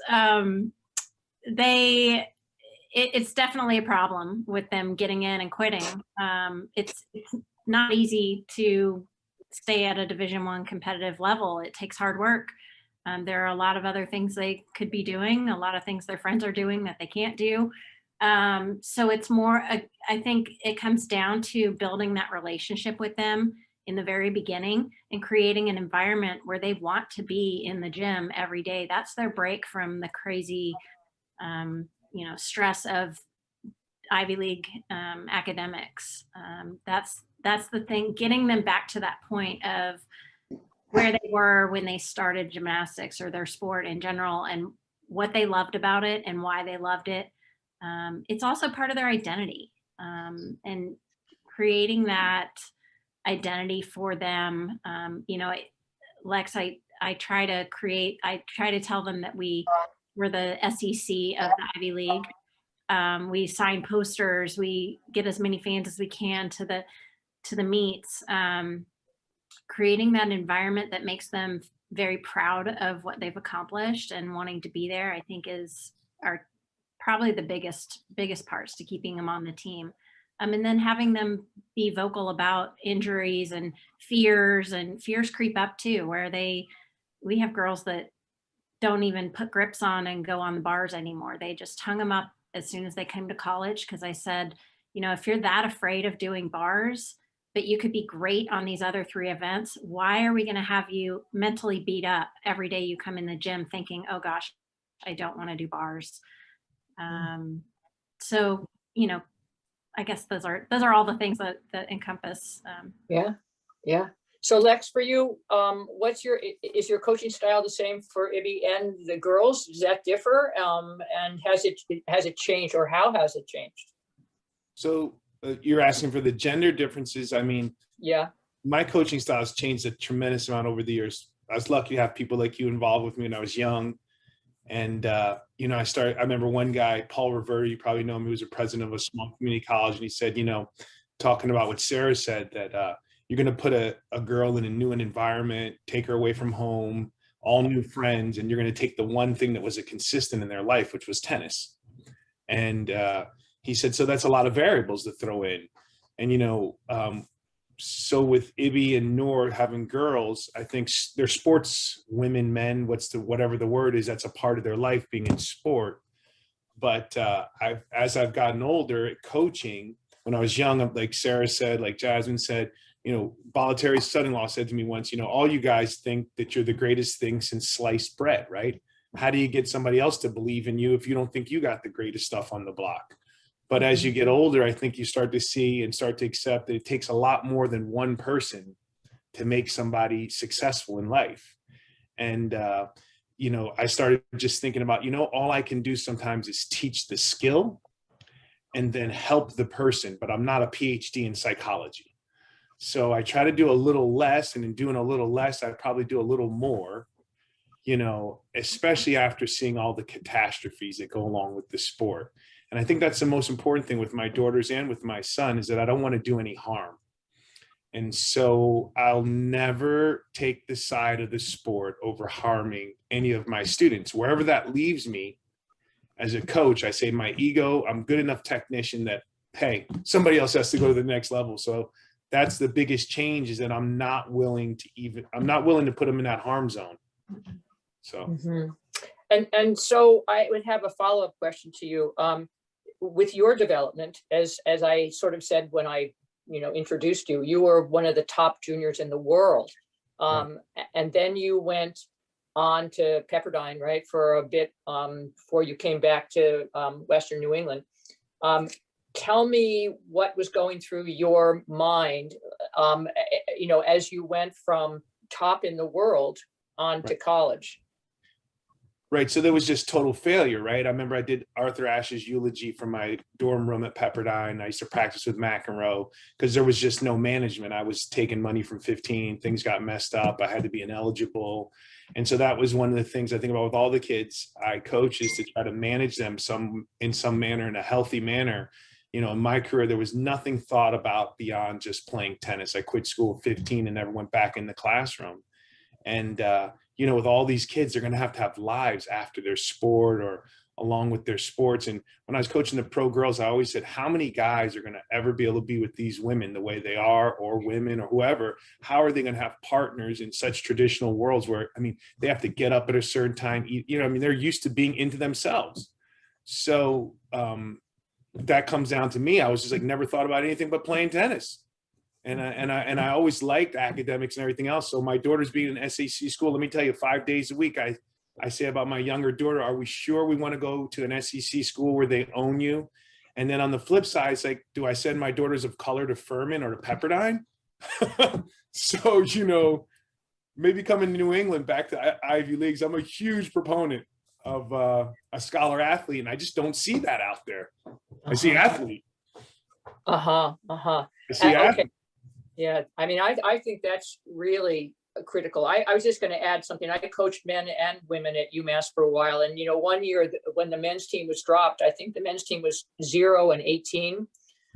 it's definitely a problem with them getting in and quitting. It's not easy to stay at a Division I competitive level. It takes hard work. There are a lot of other things they could be doing, a lot of things their friends are doing that they can't do. So it's more, I think it comes down to building that relationship with them in the very beginning and creating an environment where they want to be in the gym every day. That's their break from the crazy, stress of Ivy League academics. That's the thing, getting them back to that point of where they were when they started gymnastics or their sport in general, and what they loved about it and why they loved it. It's also part of their identity, and creating that identity for them. Lex, I try to tell them that we're the SEC of the Ivy League. We sign posters, we get as many fans as we can to the meets. Creating that environment that makes them very proud of what they've accomplished and wanting to be there, I think are probably the biggest parts to keeping them on the team. And then having them be vocal about injuries and fears creep up too, where we have girls that don't even put grips on and go on the bars anymore. They just hung them up as soon as they came to college. Cause I said, if you're that afraid of doing bars, but you could be great on these other 3 events, why are we going to have you mentally beat up every day you come in the gym thinking, oh gosh, I don't want to do bars. So, I guess those are all the things that encompass. Yeah, yeah. So Lex, for you, is your coaching style the same for Ibby and the girls? Does that differ? And has it changed, or how has it changed? So you're asking for the gender differences. I mean, Yeah. my coaching style has changed a tremendous amount over the years. I was lucky to have people like you involved with me when I was young. And, you know, I remember one guy, Paul Revere, you probably know him, he was a president of a small community college. And he said, you know, talking about what Sara said, that you're going to put a girl in a new environment, take her away from home, all new friends, and you're going to take the one thing that was a consistent in their life, which was tennis. And he said, so that's a lot of variables to throw in. And, you know, so with Ibby and Noor having girls, I think they're sports women, men, whatever the word is, that's a part of their life, being in sport. But as I've gotten older at coaching, when I was young, like Sara said, like Jasmine said, you know, Bolletari's son-in-law said to me once, you know, all you guys think that you're the greatest thing since sliced bread, right? How do you get somebody else to believe in you if you don't think you got the greatest stuff on the block? But as you get older, I think you start to see and start to accept that it takes a lot more than one person to make somebody successful in life. And, you know, I started just thinking about, you know, all I can do sometimes is teach the skill and then help the person, but I'm not a PhD in psychology. So I try to do a little less, and in doing a little less, I probably do a little more, you know, especially after seeing all the catastrophes that go along with the sport. And I think that's the most important thing with my daughters and with my son, is that I don't want to do any harm. And so I'll never take the side of the sport over harming any of my students. Wherever that leaves me as a coach, I say my ego, I'm good enough technician that, hey, somebody else has to go to the next level. So that's the biggest change, is that I'm not willing to put them in that harm zone. So. Mm-hmm. And so I would have a follow-up question to you. With your development, as I sort of said when I, you know, introduced you, you were one of the top juniors in the world. And then you went on to Pepperdine, right, for a bit before you came back to Western New England. Tell me what was going through your mind, you know, as you went from top in the world on to college. Right. So there was just total failure, right? I remember I did Arthur Ashe's eulogy from my dorm room at Pepperdine. I used to practice with McEnroe because there was just no management. I was taking money from 15. Things got messed up. I had to be ineligible. And so that was one of the things I think about with all the kids I coach, is to try to manage them in some manner, in a healthy manner. You know, in my career, there was nothing thought about beyond just playing tennis. I quit school at 15 and never went back in the classroom. And, you know, with all these kids, they're going to have lives after their sport or along with their sports. And when I was coaching the pro girls, I always said, how many guys are going to ever be able to be with these women the way they are, or women or whoever? How are they going to have partners in such traditional worlds where, I mean, they have to get up at a certain time, you know, I mean, they're used to being into themselves. So that comes down to me. I was just like, never thought about anything but playing tennis. And I always liked academics and everything else. So my daughter's being in SAC school. Let me tell you, 5 days a week, I say about my younger daughter, are we sure we want to go to an SEC school where they own you? And then on the flip side, it's like, do I send my daughters of color to Furman or to Pepperdine? So, you know, maybe coming to New England, back to Ivy Leagues, I'm a huge proponent of a scholar athlete, and I just don't see that out there. I see athlete. I see Okay. athlete. Yeah, I mean, I think that's really critical. I was just going to add something. I coached men and women at UMass for a while. And, you know, one year when the men's team was dropped, I think the men's team was 0-18.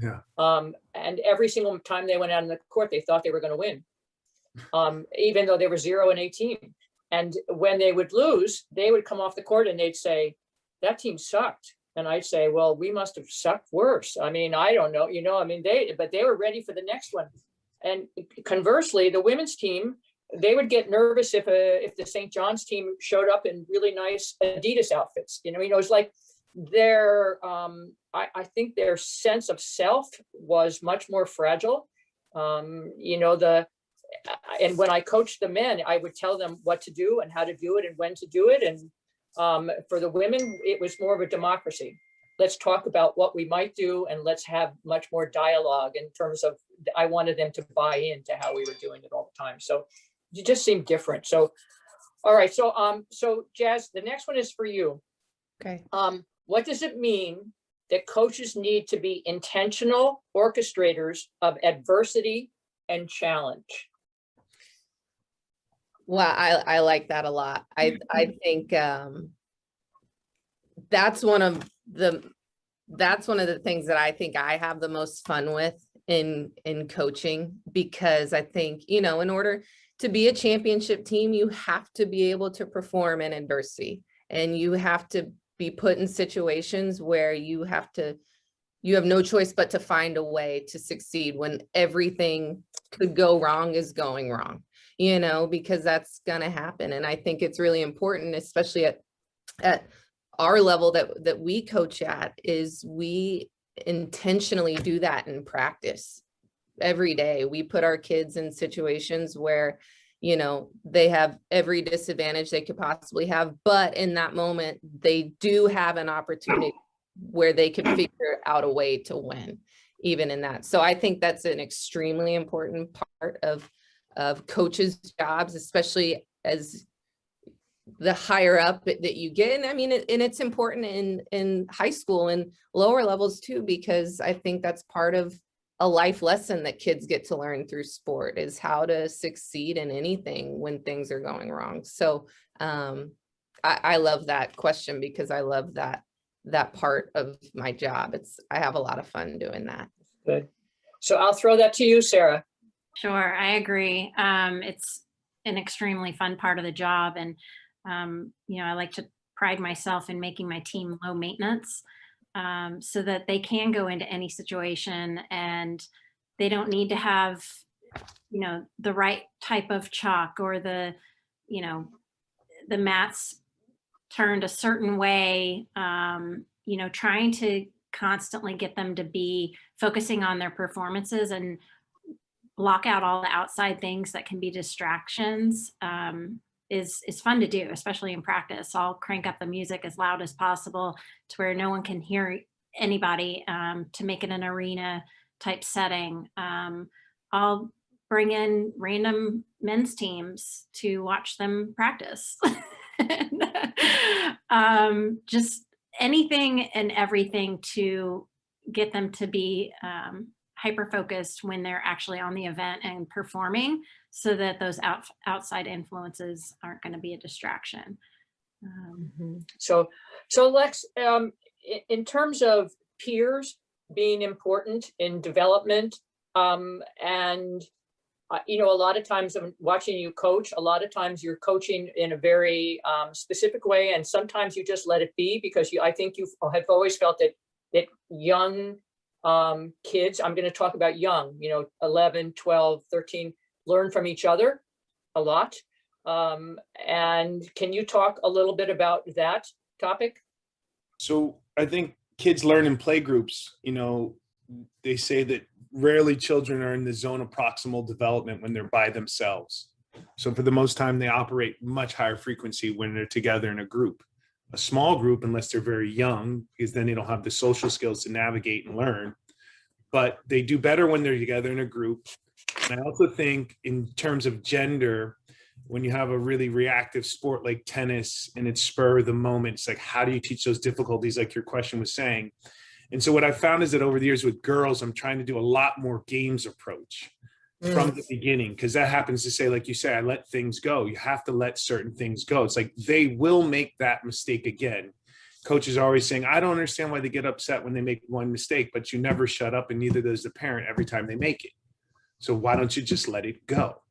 Yeah. And every single time they went out on the court, they thought they were going to win, even though they were 0-18. And when they would lose, they would come off the court and they'd say, that team sucked. And I'd say, well, we must have sucked worse. I mean, I don't know, you know, I mean, but they were ready for the next one. And conversely, the women's team, they would get nervous if the St. John's team showed up in really nice Adidas outfits. You know, it's like their, I think their sense of self was much more fragile. You know, and when I coached the men, I would tell them what to do and how to do it and when to do it. And for the women, it was more of a democracy. let's talk about what we might do, and let's have much more dialogue in terms of, I wanted them to buy into how we were doing it all the time. So you just seem different. So, all right. So Jazz, the next one is for you. Okay. What does it mean that coaches need to be intentional orchestrators of adversity and challenge? Well, I like that a lot. I think that's one of the things that I think I have the most fun with in coaching, because I think, you know, in order to be a championship team, you have to be able to perform in adversity, and you have to be put in situations where you have no choice but to find a way to succeed when everything could go wrong is going wrong, you know, because that's going to happen. And I think it's really important, especially at our level that we coach at, is we intentionally do that in practice every day. We put our kids in situations where, you know, they have every disadvantage they could possibly have, but in that moment, they do have an opportunity where they can figure out a way to win, even in that. So I think that's an extremely important part of coaches' jobs, especially as the higher up that you get. And I mean, and it's important in high school and lower levels too, because I think that's part of a life lesson that kids get to learn through sport, is how to succeed in anything when things are going wrong. So I love that question, because I love that part of my job. I have a lot of fun doing that. Good. So I'll throw that to you, Sara. Sure, I agree. It's an extremely fun part of the job. And, you know, I like to pride myself in making my team low maintenance, so that they can go into any situation and they don't need to have, you know, the right type of chalk, or the, you know, the mats turned a certain way, you know, trying to constantly get them to be focusing on their performances and block out all the outside things that can be distractions, is fun to do, especially in practice. I'll crank up the music as loud as possible to where no one can hear anybody, to make it an arena type setting. I'll bring in random men's teams to watch them practice. Just anything and everything to get them to be hyper focused when they're actually on the event and performing, so that those outside influences aren't going to be a distraction. So Lex, in terms of peers being important in development, and you know, a lot of times I'm watching you coach, a lot of times you're coaching in a very specific way, and sometimes you just let it be, because I think you have always felt that young kids, I'm going to talk about young, you know, 11, 12, 13, learn from each other a lot. And can you talk a little bit about that topic? So I think kids learn in play groups. You know, they say that rarely children are in the zone of proximal development when they're by themselves. So for the most time, they operate much higher frequency when they're together in a group. A small group, unless they're very young, because then they don't have the social skills to navigate and learn. But they do better when they're together in a group. And I also think in terms of gender, when you have a really reactive sport like tennis and it's spur of the moment, it's like, how do you teach those difficulties, like your question was saying? And so what I found is that over the years with girls, I'm trying to do a lot more games approach from the beginning, because that happens to say, like you say, I let things go. You have to let certain things go. It's like they will make that mistake again. Coaches are always saying, I don't understand why they get upset when they make one mistake, but you never shut up, and neither does the parent every time they make it. So why don't you just let it go?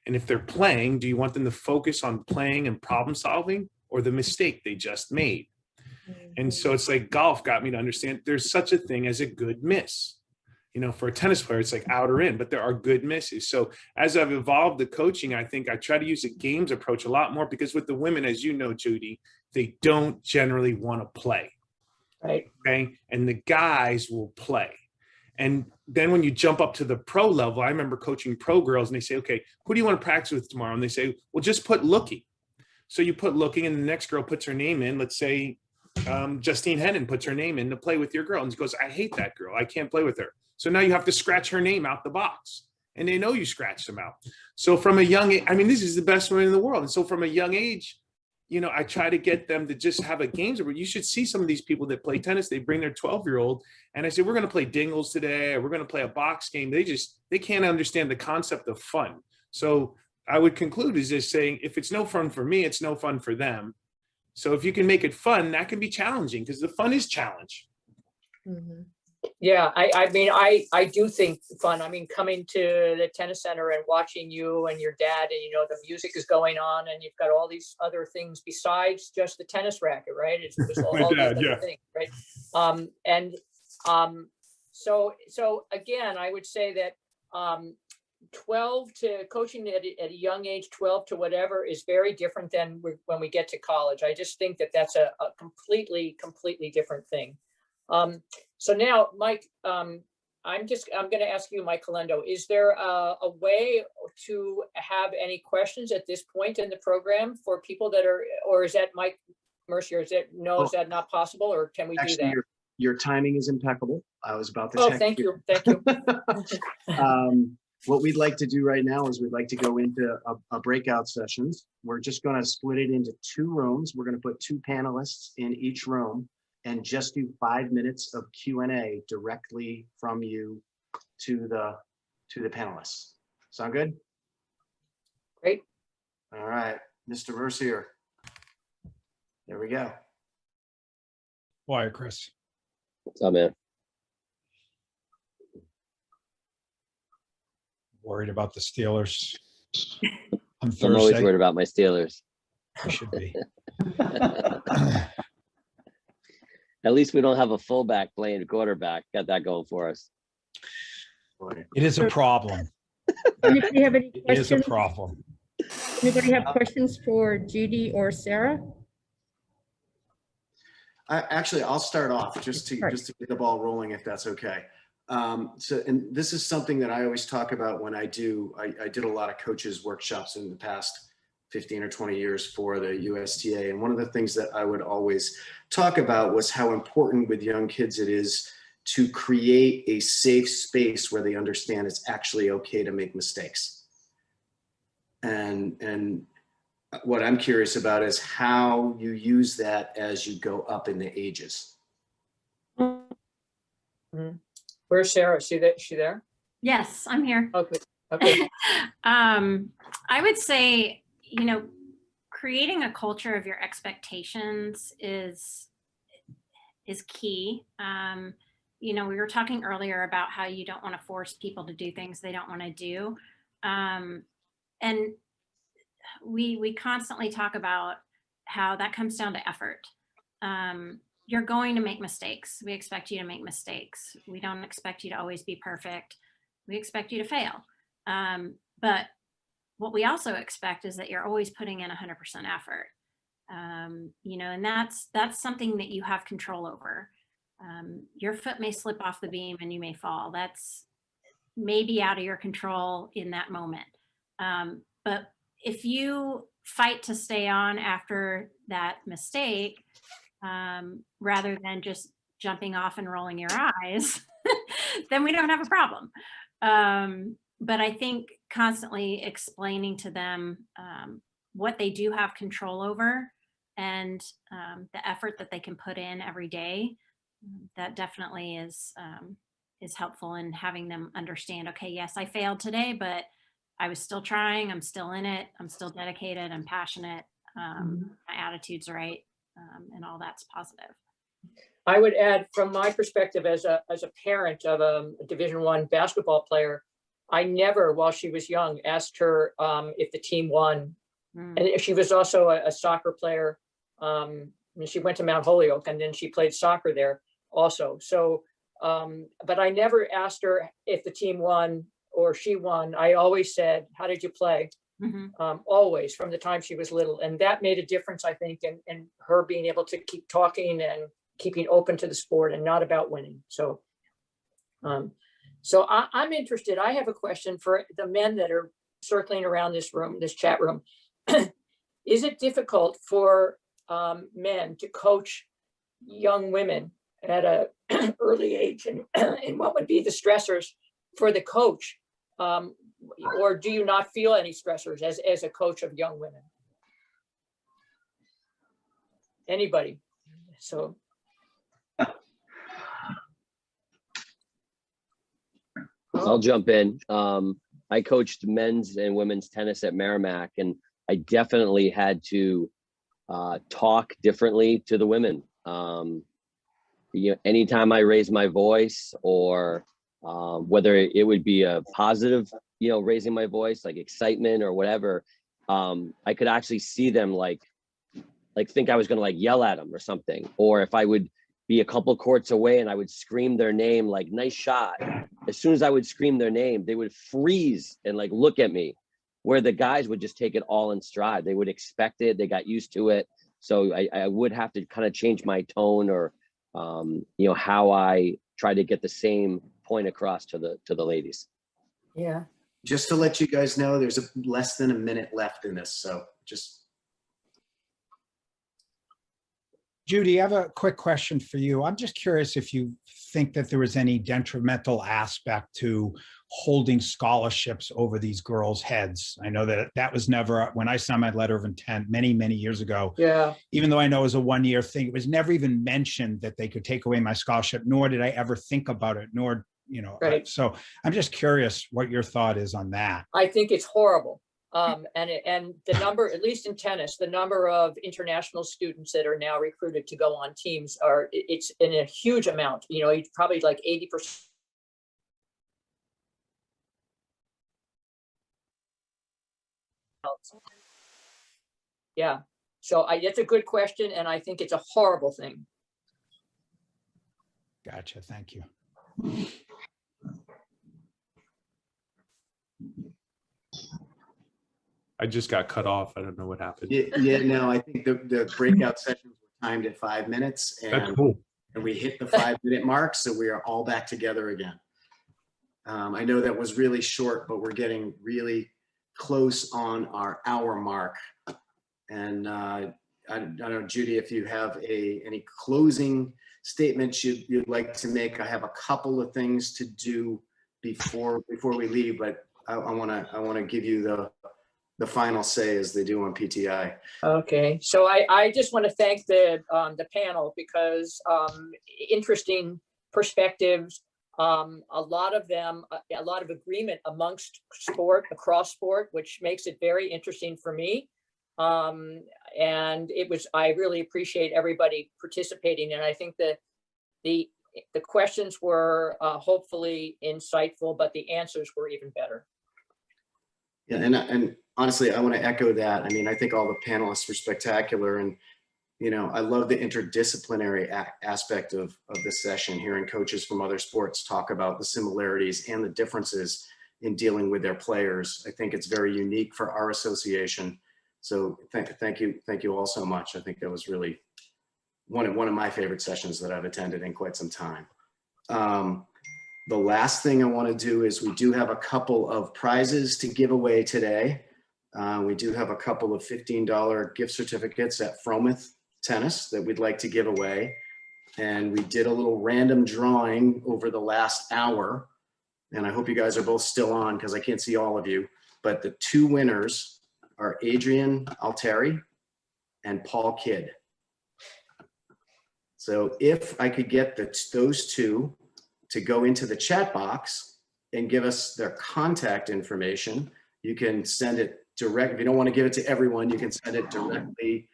And if they're playing, do you want them to focus on playing and problem solving, or the mistake they just made? And so it's like golf got me to understand there's such a thing as a good miss. You know, for a tennis player, it's like out or in, but there are good misses. So as I've evolved the coaching, I think I try to use a games approach a lot more, because with the women, as you know, Judy, they don't generally want to play. Right. Okay. And the guys will play. And then when you jump up to the pro level, I remember coaching pro girls, and they say, okay, who do you want to practice with tomorrow? And they say, well, just put looking. So you put looking, and the next girl puts her name in. Let's say Justine Hennon puts her name in to play with your girl and she goes, I hate that girl. I can't play with her. So now you have to scratch her name out the box. And they know you scratched them out. So from a young age, I mean, this is the best one in the world. And so from a young age, you know, I try to get them to just have a games where you should see some of these people that play tennis. They bring their 12-year-old and I say, we're going to play dingles today, or we're going to play a box game. They can't understand the concept of fun. So I would conclude is just saying, if it's no fun for me, it's no fun for them. So if you can make it fun, that can be challenging because the fun is challenge. Mm-hmm. Yeah, I mean, I do think fun. I mean, coming to the tennis center and watching you and your dad, and you know, the music is going on, and you've got all these other things besides just the tennis racket, right? It's all these other things, right? So again, I would say that 12 to coaching at a young age, 12 to whatever, is very different than when we get to college. I just think that that's a completely different thing. So now, Mike, I'm going to ask you, Mike Calendo, is there a way to have any questions at this point in the program for people that are, or is that Mike Mercier, is that not possible, or can we do that? Your timing is impeccable. I was about to Oh, check. thank you. What we'd like to do right now is we'd like to go into a breakout sessions. We're just going to split it into 2 rooms. We're going to put 2 panelists in each room and just do 5 minutes of Q&A directly from you to the panelists. Sound good? Great. All right, Mr. Mercier. There we go. Why, Chris? What's up, man? Worried about the Steelers on Thursday? I'm always worried about my Steelers. You should be. At least we don't have a fullback playing quarterback. Got that going for us. It is a problem. If you have any It is a questions, problem. anybody have questions for Judy or Sarah? Actually, I'll start off just to get the ball rolling, if that's okay. And this is something that I always talk about when I did a lot of coaches workshops in the past 15 or 20 years for the USTA. And one of the things that I would always talk about was how important with young kids it is to create a safe space where they understand it's actually okay to make mistakes. And what I'm curious about is how you use that as you go up in the ages. Mm-hmm. Where's Sarah? Is she there? Yes, I'm here. Okay. Okay. I would say, you know, creating a culture of your expectations is key. You know, we were talking earlier about how you don't want to force people to do things they don't want to do. And we constantly talk about how that comes down to effort. You're going to make mistakes. We expect you to make mistakes. We don't expect you to always be perfect. We expect you to fail. But what we also expect is that you're always putting in 100% effort. You know, and that's something that you have control over. Your foot may slip off the beam and you may fall. That's maybe out of your control in that moment. But if you fight to stay on after that mistake, rather than just jumping off and rolling your eyes, then we don't have a problem. But I think constantly explaining to them what they do have control over and the effort that they can put in every day, that definitely is helpful in having them understand, okay, yes, I failed today, but I was still trying, I'm still in it, I'm still dedicated, I'm passionate, my attitude's right, and all that's positive. I would add, from my perspective as a parent of a Division I basketball player, I never, while she was young, asked her if the team won. And she was also a soccer player. And she went to Mount Holyoke and then she played soccer there also. So, but I never asked her if the team won or she won. I always said, how did you play? Always, from the time she was little. And that made a difference, I think, in her being able to keep talking and keeping open to the sport and not about winning. So, I'm interested. I have a question for the men that are circling around this room, this chat room. Is it difficult for men to coach young women at a early age, and what would be the stressors for the coach? Or do you not feel any stressors as a coach of young women? Anybody? So. I'll jump in. I coached men's and women's tennis at Merrimack, and I definitely had to talk differently to the women. Anytime I raised my voice, or whether it would be a positive, raising my voice, like excitement or whatever, I could actually see them like think I was going to like yell at them or something. Or if I would be a couple courts away and I would scream their name, like nice shot. As soon as I would scream their name, they would freeze and like look at me, where the guys would just take it all in stride. They would expect it. They got used to it. So I would have to kind of change my tone, or, how I try to get the same point across to the ladies. Yeah. Just to let you guys know, there's less than a minute left in this. So just. Judy, I have a quick question for you. I'm just curious if you think that there was any detrimental aspect to holding scholarships over these girls' heads. I know that was never, when I signed my letter of intent many, many years ago. Yeah. Even though I know it was a one-year thing, it was never even mentioned that they could take away my scholarship, nor did I ever think about it, nor, Right. So I'm just curious what your thought is on that. I think it's horrible. And the number, at least in tennis, the number of international students that are now recruited to go on teams it's in a huge amount, it's probably like 80%. Yeah. So it's a good question, and I think it's a horrible thing. Gotcha. Thank you. I just got cut off. I don't know what happened. Yeah, no, I think the breakout sessions were timed at 5 minutes, That's cool. and we hit the 5-minute mark, so we are all back together again. I know that was really short, but we're getting really close on our hour mark. And I don't know, Judy, if you have any closing statements you'd like to make. I have a couple of things to do before we leave, but I want to give you the final say, as they do on PTI. Okay, so I just want to thank the panel, because interesting perspectives, a lot of them, a lot of agreement amongst sport, across sport, which makes it very interesting for me. And I really appreciate everybody participating, and I think that the questions were hopefully insightful, but the answers were even better. Yeah, and honestly, I want to echo that. I mean, I think all the panelists were spectacular, and I love the interdisciplinary aspect of this session, hearing coaches from other sports talk about the similarities and the differences in dealing with their players. I think it's very unique for our association. So thank you all so much. I think that was really one of my favorite sessions that I've attended in quite some time. The last thing I want to do is, we do have a couple of prizes to give away today. We do have a couple of $15 gift certificates at Fromouth Tennis that we'd like to give away. And we did a little random drawing over the last hour. And I hope you guys are both still on, because I can't see all of you. But the two winners are Adrian Alteri and Paul Kidd. So if I could get those two to go into the chat box and give us their contact information, you can send it direct. If you don't want to give it to everyone, you can send it directly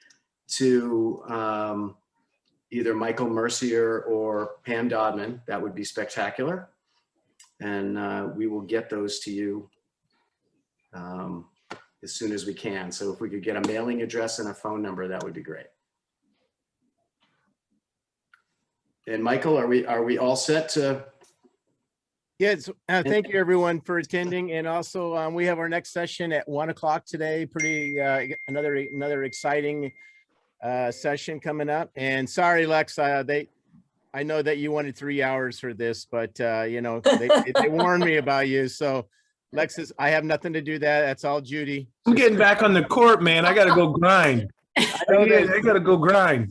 to either Michael Mercier or Pam Dodman. That would be spectacular. And we will get those to you as soon as we can. So if we could get a mailing address and a phone number, that would be great. And Michael, are we all set to? Yes, thank you everyone for attending. And also we have our next session at 1 o'clock today. Pretty another exciting session coming up. And sorry, Lex, I know that you wanted 3 hours for this, but they warned me about you. So Lex, I have nothing to do that. That's all Judy. I'm getting back on the court, man. I got to go grind. I got to go grind.